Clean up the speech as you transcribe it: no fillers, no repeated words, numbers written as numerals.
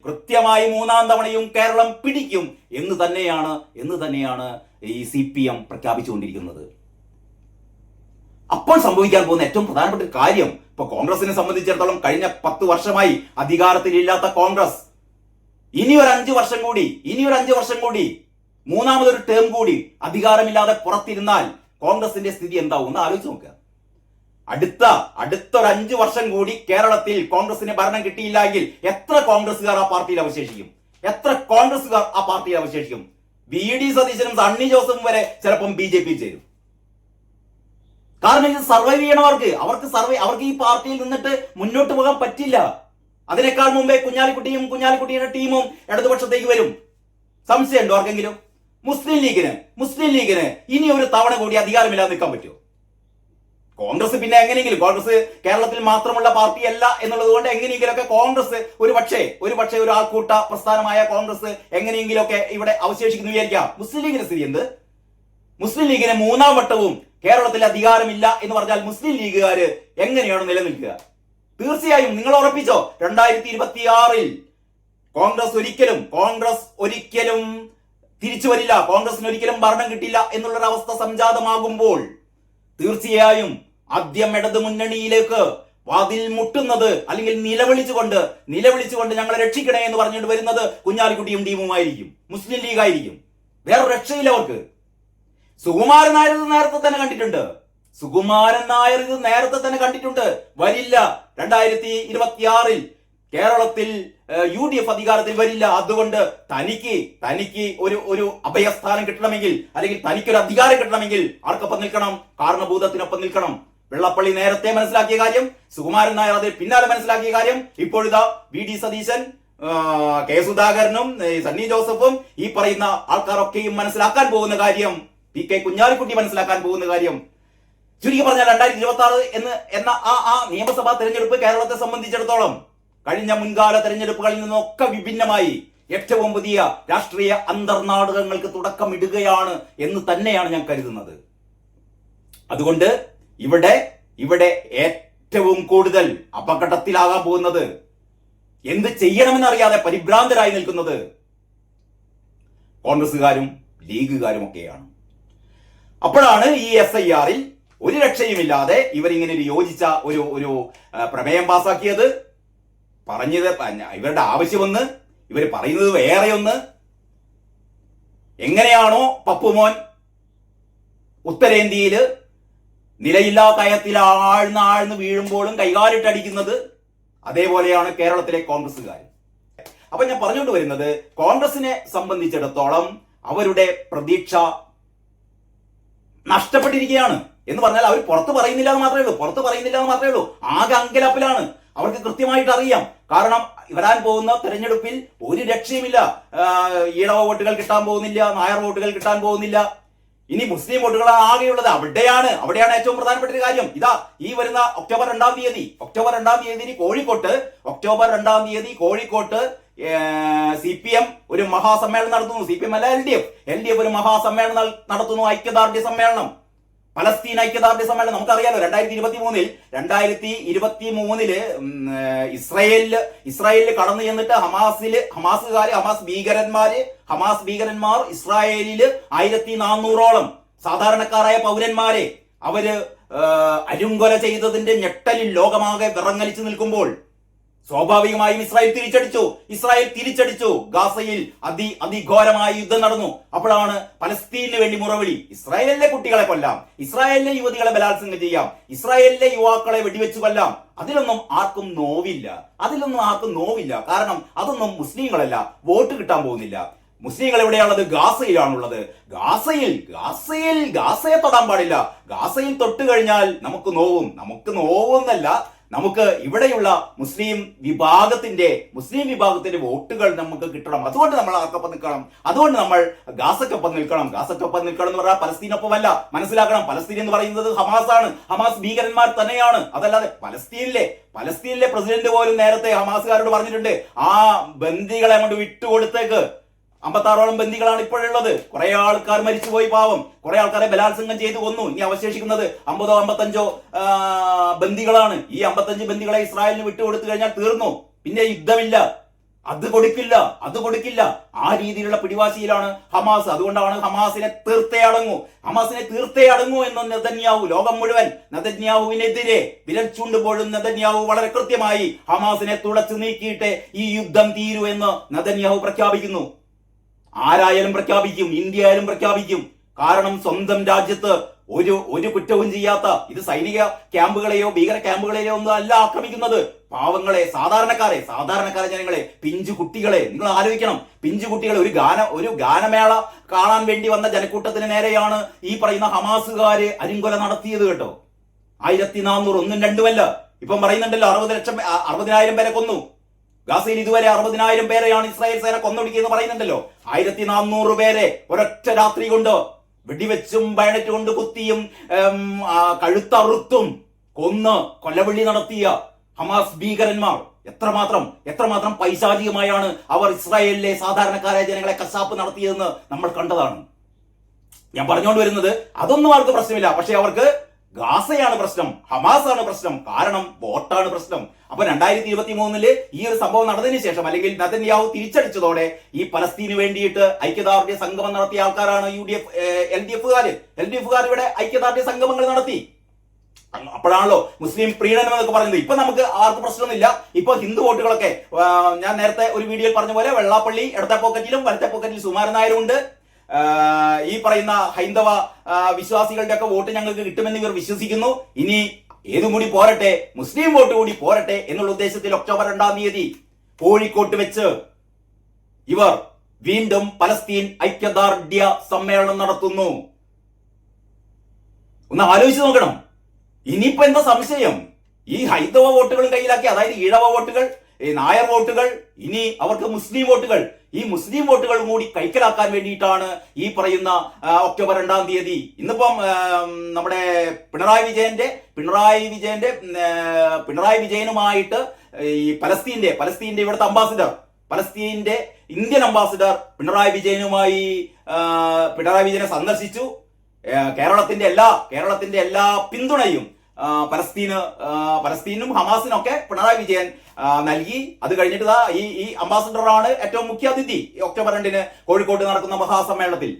കൃത്യമായി മൂന്നാം തവണയും കേരളം പിടിക്കും എന്ന് തന്നെയാണ് ഈ CPM പ്രഖ്യാപിച്ചുകൊണ്ടിരിക്കുന്നത്. അപ്പോൾ സംഭവിക്കാൻ പോകുന്ന ഏറ്റവും പ്രധാനപ്പെട്ട ഒരു കാര്യം, ഇപ്പൊ കോൺഗ്രസിനെ സംബന്ധിച്ചിടത്തോളം കഴിഞ്ഞ 10 വർഷമായി അധികാരത്തിലില്ലാത്ത കോൺഗ്രസ് ഇനി ഒരു 5 വർഷം കൂടി മൂന്നാമതൊരു ടേം കൂടി അധികാരമില്ലാതെ പുറത്തിരുന്നാൽ കോൺഗ്രസിന്റെ സ്ഥിതി എന്താവും എന്ന് ആലോചിച്ച് നോക്കുക. അടുത്തൊരു 5 വർഷം കൂടി കേരളത്തിൽ കോൺഗ്രസിന് ഭരണം കിട്ടിയില്ലെങ്കിൽ എത്ര കോൺഗ്രസുകാർ ആ പാർട്ടിയിൽ അവശേഷിക്കും? VD സതീശനും സണ്ണി ജോസഫും വരെ ചിലപ്പം BJP ചേരും. കാരണം ഇത് സർവൈവ് ചെയ്യണം. അവർക്ക് ഈ പാർട്ടിയിൽ നിന്നിട്ട് മുന്നോട്ട് പോകാൻ പറ്റില്ല. അതിനേക്കാൾ മുമ്പേ കുഞ്ഞാലിക്കുട്ടിയുടെ ടീമും ഇടതുപക്ഷത്തേക്ക് വരും. സംശയമുണ്ടോ ആർക്കെങ്കിലും? മുസ്ലിം ലീഗിന് ഇനി ഒരു തവണ കൂടി അധികാരമില്ലാതെ നിൽക്കാൻ പറ്റുമോ? കോൺഗ്രസ് പിന്നെ എങ്ങനെയെങ്കിലും, കോൺഗ്രസ് കേരളത്തിൽ മാത്രമുള്ള പാർട്ടിയല്ല എന്നുള്ളത് കൊണ്ട് എങ്ങനെയെങ്കിലുമൊക്കെ കോൺഗ്രസ് ഒരു പക്ഷേ ഒരു ആൾക്കൂട്ട പ്രസ്ഥാനമായ കോൺഗ്രസ് എങ്ങനെയെങ്കിലുമൊക്കെ ഇവിടെ അവശേഷിക്കുന്നു വിചാരിക്കാം. മുസ്ലിം ലീഗിന്റെ സ്ഥിതി എന്ത്? മുസ്ലിം ലീഗിന് 3ാം വട്ടവും കേരളത്തിൽ അധികാരമില്ല എന്ന് പറഞ്ഞാൽ മുസ്ലിം ലീഗുകാര് എങ്ങനെയാണ് നിലനിൽക്കുക? തീർച്ചയായും നിങ്ങൾ ഉറപ്പിച്ചോ, 2026 കോൺഗ്രസ് ഒരിക്കലും തിരിച്ചു വരില്ല, കോൺഗ്രസിന് ഒരിക്കലും ഭരണം കിട്ടില്ല എന്നുള്ളൊരവസ്ഥ സംജാതമാകുമ്പോൾ തീർച്ചയായും ആദ്യം ഇടതു മുന്നണിയിലേക്ക് വാതിൽ മുട്ടുന്നത് അല്ലെങ്കിൽ നിലവിളിച്ചുകൊണ്ട് ഞങ്ങളെ രക്ഷിക്കണേ എന്ന് പറഞ്ഞുകൊണ്ട് വരുന്നത് കുഞ്ഞാലിക്കുട്ടിയും ടീമുമായിരിക്കും, മുസ്ലിം ലീഗായിരിക്കും. വേറെ രക്ഷയില്ല അവർക്ക്. സുകുമാരൻ നായർ ഇത് നേരത്തെ തന്നെ കണ്ടിട്ടുണ്ട്. വരില്ല, 2026 കേരളത്തിൽ UDF അധികാരത്തിൽ വരില്ല. അതുകൊണ്ട് തനിക്ക് ഒരു അഭയസ്ഥാനം കിട്ടണമെങ്കിൽ, അല്ലെങ്കിൽ തനിക്കൊരു അധികാരം കിട്ടണമെങ്കിൽ ആർക്കൊപ്പം നിൽക്കണം? കാരണഭൂതത്തിനൊപ്പം നിൽക്കണം. വെള്ളപ്പള്ളി നേരത്തെ മനസ്സിലാക്കിയ കാര്യം, സുകുമാരൻ നായർ അതിൽ പിന്നാലെ മനസ്സിലാക്കിയ കാര്യം, ഇപ്പോഴിതാ VD സതീശൻ, K സുധാകരനും സണ്ണി ജോസഫും ഈ പറയുന്ന ആൾക്കാരൊക്കെയും മനസ്സിലാക്കാൻ പോകുന്ന കാര്യം, PK കുഞ്ഞാലിക്കുട്ടി മനസ്സിലാക്കാൻ പോകുന്ന കാര്യം, ചുരുക്കി പറഞ്ഞാൽ 2026 എന്ന ആ നിയമസഭാ തെരഞ്ഞെടുപ്പ് കേരളത്തെ സംബന്ധിച്ചിടത്തോളം കഴിഞ്ഞ മുൻകാല തെരഞ്ഞെടുപ്പുകളിൽ നിന്നൊക്കെ വിഭിന്നമായി ഏറ്റവും പുതിയ രാഷ്ട്രീയ അന്തർനാടകങ്ങൾക്ക് തുടക്കമിടുകയാണ് എന്ന് തന്നെയാണ് ഞാൻ കരുതുന്നത്. അതുകൊണ്ട് ഇവിടെ ഏറ്റവും കൂടുതൽ അപകടത്തിലാകാൻ പോകുന്നത്, എന്ത് ചെയ്യണമെന്നറിയാതെ പരിഭ്രാന്തരായി നിൽക്കുന്നത് കോൺഗ്രസുകാരും ലീഗുകാരും ഒക്കെയാണ്. അപ്പോഴാണ് ഈ SIR-ൽ ഒരു രക്ഷയുമില്ലാതെ ഇവരിങ്ങനെ ഒരു യോജിച്ച ഒരു പ്രമേയം പാസാക്കിയത്. ഇവരുടെ ആവശ്യമൊന്ന്, ഇവർ പറയുന്നത് വേറെ ഒന്ന്. എങ്ങനെയാണോ പപ്പുമോൻ ഉത്തരേന്ത്യയില് നിലയില്ലാ കയത്തിൽ ആഴ്ന്ന് വീഴുമ്പോഴും കൈകാലിട്ടടിക്കുന്നത്, അതേപോലെയാണ് കേരളത്തിലെ കോൺഗ്രസുകാർ. അപ്പൊ ഞാൻ പറഞ്ഞുകൊണ്ട് വരുന്നത്, കോൺഗ്രസിനെ സംബന്ധിച്ചിടത്തോളം അവരുടെ പ്രതീക്ഷ നഷ്ടപ്പെട്ടിരിക്കുകയാണ് എന്ന് പറഞ്ഞാൽ അവർ പുറത്ത് പറയുന്നില്ല എന്ന് മാത്രമേ ഉള്ളൂ. ആകെ അങ്കലപ്പിലാണ്. അവർക്ക് കൃത്യമായിട്ട് അറിയാം. കാരണം വരാൻ പോകുന്ന തെരഞ്ഞെടുപ്പിൽ ഒരു രക്ഷയുമില്ല. ഈഴവ വോട്ടുകൾ കിട്ടാൻ പോകുന്നില്ല, നായർ വോട്ടുകൾ കിട്ടാൻ പോകുന്നില്ല. ഇനി മുസ്ലിം വോട്ടുകളാണ് ആകെയുള്ളത്. അവിടെയാണ് ഏറ്റവും പ്രധാനപ്പെട്ട ഒരു കാര്യം. ഇതാ ഈ വരുന്ന ഒക്ടോബർ 2-ാം തീയതി കോഴിക്കോട്ട് CPM ഒരു മഹാസമ്മേളനം നടത്തുന്നു. CPM അല്ല, LDF ഒരു മഹാസമ്മേളനം നടത്തുന്നു. ഐക്യദാർഢ്യ സമ്മേളനം, പലസ്തീൻ ഐക്യദാർഢ്യ സമ്മേളനം. നമുക്കറിയാലോ 2023 ഇസ്രായേലിൽ കടന്നു ചെന്നിട്ട് ഹമാസ് ഭീകരന്മാർ ഇസ്രായേലില് 1400-ഓളം സാധാരണക്കാരായ പൗരന്മാരെ അവര് അരുങ്കൊല ചെയ്തതിന്റെ ഞെട്ടലിൽ ലോകമാകെ വിറങ്ങലിച്ചു നിൽക്കുമ്പോൾ സ്വാഭാവികമായും ഇസ്രായേൽ തിരിച്ചടിച്ചു. ഗാസയിൽ അതിഘോരമായ യുദ്ധം നടന്നു. അപ്പോഴാണ് പലസ്തീനു വേണ്ടി മുറവിളി. ഇസ്രായേലിലെ കുട്ടികളെ കൊല്ലാം, ഇസ്രായേലിലെ യുവതികളെ ബലാത്സംഗം ചെയ്യാം, ഇസ്രായേലിലെ യുവാക്കളെ വെടിവെച്ചു കൊല്ലാം. അതിലൊന്നും ആർക്കും നോവില്ല. കാരണം അതൊന്നും മുസ്ലിങ്ങളല്ല, വോട്ട് കിട്ടാൻ പോകുന്നില്ല. മുസ്ലിങ്ങൾ എവിടെയാണുള്ളത്? ഗാസയിലാണുള്ളത്. ഗാസയെ തൊടാൻ പാടില്ല. ഗാസയിൽ തൊട്ട് കഴിഞ്ഞാൽ നമുക്ക് നോവുന്നല്ല, നമുക്ക് ഇവിടെയുള്ള മുസ്ലിം വിഭാഗത്തിന്റെ വോട്ടുകൾ നമുക്ക് കിട്ടണം. അതുകൊണ്ട് നമ്മൾ ആർക്കൊപ്പം നിൽക്കണം? അതുകൊണ്ട് നമ്മൾ ഗാസക്കൊപ്പം നിൽക്കണം എന്ന് പറഞ്ഞാൽ പലസ്തീനൊപ്പമല്ല. മനസ്സിലാക്കണം, പലസ്തീൻ എന്ന് പറയുന്നത് ഹമാസാണ്. ഹമാസ് ഭീകരന്മാർ തന്നെയാണ്. അതല്ലാതെ പലസ്തീനിലെ പ്രസിഡന്റ് പോലും നേരത്തെ ഹമാസുകാരോട് പറഞ്ഞിട്ടുണ്ട്, ആ ബന്ദികളെ അങ്ങോട്ട് വിട്ടുകൊടുത്തേക്ക്. 56ഓളം ബന്ദികളാണ് ഇപ്പോഴുള്ളത്. കുറെ ആൾക്കാർ മരിച്ചുപോയി, പാവം. കുറെ ആൾക്കാരെ ബലാത്സംഗം ചെയ്ത് കൊന്നു. ഇനി അവശേഷിക്കുന്നത് 50-55 ബന്ദികളാണ്. ഈ 55 ബന്ദികളെ ഇസ്രായേലിന് വിട്ടുകൊടുത്തു കഴിഞ്ഞാൽ തീർന്നു, പിന്നെ യുദ്ധമില്ല. അത് കൊടുക്കില്ല. ആ രീതിയിലുള്ള പിടിവാശിയിലാണ് ഹമാസ്. അതുകൊണ്ടാണ് ഹമാസിനെ തീർത്തേ അടങ്ങൂ എന്ന് നെതന്യാഹു, ലോകം മുഴുവൻ നെതന്യാഹുവിനെതിരെ വിരൽ ചൂണ്ടുമ്പോഴും നെതന്യാഹു വളരെ കൃത്യമായി ഹമാസിനെ തുടച്ചു നീക്കിയിട്ട് ഈ യുദ്ധം തീരൂ എന്ന് നെതന്യാഹു പ്രഖ്യാപിക്കുന്നു. ആരായാലും പ്രഖ്യാപിക്കും, ഇന്ത്യ ആയാലും പ്രഖ്യാപിക്കും. കാരണം സ്വന്തം രാജ്യത്ത് ഒരു കുറ്റവും ചെയ്യാത്ത, ഇത് സൈനിക ക്യാമ്പുകളെയോ ഭീകര ക്യാമ്പുകളെയോ ഒന്നും അല്ല ആക്രമിക്കുന്നത്, പാവങ്ങളെ, സാധാരണക്കാരെ ജനങ്ങളെ, പിഞ്ചു കുട്ടികളെ. നിങ്ങൾ ആലോചിക്കണം, പിഞ്ചു കുട്ടികളെ. ഒരു ഗാനമേള കാണാൻ വേണ്ടി വന്ന ജനക്കൂട്ടത്തിന് നേരെയാണ് ഈ പറയുന്ന ഹമാസുകാര് അരിങ്കൊല നടത്തിയത് കേട്ടോ. 1400, ഒന്നും രണ്ടുമല്ല. ഇപ്പം പറയുന്നുണ്ടല്ലോ 60,000 പേരെ കൊന്നു. ഗാസയിൽ ഇതുവരെ 60,000 പേരെയാണ് ഇസ്രായേൽ സേന കൊന്നൊടുക്കിയെന്ന് പറയുന്നുണ്ടല്ലോ. 1400 പേരെ ഒരൊറ്റ രാത്രി കൊണ്ട് വെടിവെച്ചും ബയണറ്റ് കൊണ്ട് കുത്തിയും കഴുത്തറുത്തും കൊല്ലവിളി നടത്തിയ ഹമാസ് ഭീകരന്മാർ എത്രമാത്രം പൈശാചികമായാണ് അവർ ഇസ്രായേലിലെ സാധാരണക്കാരായ ജനങ്ങളെ കശാപ്പ് നടത്തിയതെന്ന് നമ്മൾ കണ്ടതാണ്. ഞാൻ പറഞ്ഞുകൊണ്ട് വരുന്നത് അതൊന്നും അവർക്ക് പ്രശ്നമില്ല. പക്ഷെ അവർക്ക് ഗാസയാണ് പ്രശ്നം, ഹമാസാണ് പ്രശ്നം. കാരണം വോട്ടാണ് പ്രശ്നം. അപ്പൊ 2023 ഈ ഒരു സംഭവം നടന്നതിന് ശേഷം, അല്ലെങ്കിൽ നെതന്യാഹു തിരിച്ചടിച്ചതോടെ ഈ പലസ്തീന് വേണ്ടിയിട്ട് ഐക്യദാർഢ്യ സംഗമം നടത്തിയ ആൾക്കാരാണ് എൽ ഡി എഫുകാർ ഇവിടെ ഐക്യദാർഢ്യ സംഗമങ്ങൾ നടത്തി. അപ്പോഴാണല്ലോ മുസ്ലിം പ്രീണനം എന്നൊക്കെ പറയുന്നത്. ഇപ്പൊ നമുക്ക് ആർക്കും പ്രശ്നമൊന്നുമില്ല. ഇപ്പൊ ഹിന്ദു വോട്ടുകളൊക്കെ ഞാൻ നേരത്തെ ഒരു വീഡിയോയിൽ പറഞ്ഞ പോലെ വെള്ളാപ്പള്ളി ഇടത്തെ പോക്കറ്റിലും വലത്തെ പോക്കറ്റിലും സുമാരൻ നായരും ഉണ്ട്. ഈ പറയുന്ന ഹൈന്ദവ വിശ്വാസികളുടെ ഒക്കെ വോട്ട് ഞങ്ങൾക്ക് കിട്ടുമെന്ന് ഇവർ വിശ്വസിക്കുന്നു. ഇനി ഏതും കൂടി പോരട്ടെ, മുസ്ലിം വോട്ട് കൂടി പോരട്ടെ എന്നുള്ള ഉദ്ദേശത്തിൽ ഒക്ടോബർ 2-ാം തീയതി കോഴിക്കോട്ട് വെച്ച് ഇവർ വീണ്ടും പലസ്തീൻ ഐക്യദാർഢ്യ സമ്മേളനം നടത്തുന്നു. ഒന്ന് ആലോചിച്ച് നോക്കണം. ഇനിയിപ്പോ എന്താ സംശയം? ഈ ഹൈന്ദവ വോട്ടുകൾ കയ്യിലാക്കി, അതായത് ഈഴവ വോട്ടുകൾ, നായർ വോട്ടുകൾ, ഇനി അവർക്ക് മുസ്ലിം വോട്ടുകൾ, ഈ മുസ്ലിം വോട്ടുകൾ കൂടി കൈക്കലാക്കാൻ വേണ്ടിയിട്ടാണ് ഈ പറയുന്ന ഒക്ടോബർ 2-ാം തീയതി. ഇന്നിപ്പം നമ്മുടെ പിണറായി വിജയനുമായിട്ട് ഈ പലസ്തീന്റെ ഇവിടുത്തെ അംബാസിഡർ, പലസ്തീന്റെ ഇന്ത്യൻ അംബാസിഡർ പിണറായി വിജയനെ സന്ദർശിച്ചു. കേരളത്തിന്റെ എല്ലാ പിന്തുണയും പലസ്തീനും ഹമാസിനൊക്കെ പിണറായി വിജയൻ നൽകി. അത് കഴിഞ്ഞിട്ട് ഈ അംബാസഡറാണ് ഏറ്റവും മുഖ്യ അതിഥി ഒക്ടോബർ 2-ന് കോഴിക്കോട്ട് നടക്കുന്ന മഹാസമ്മേളനത്തിൽ.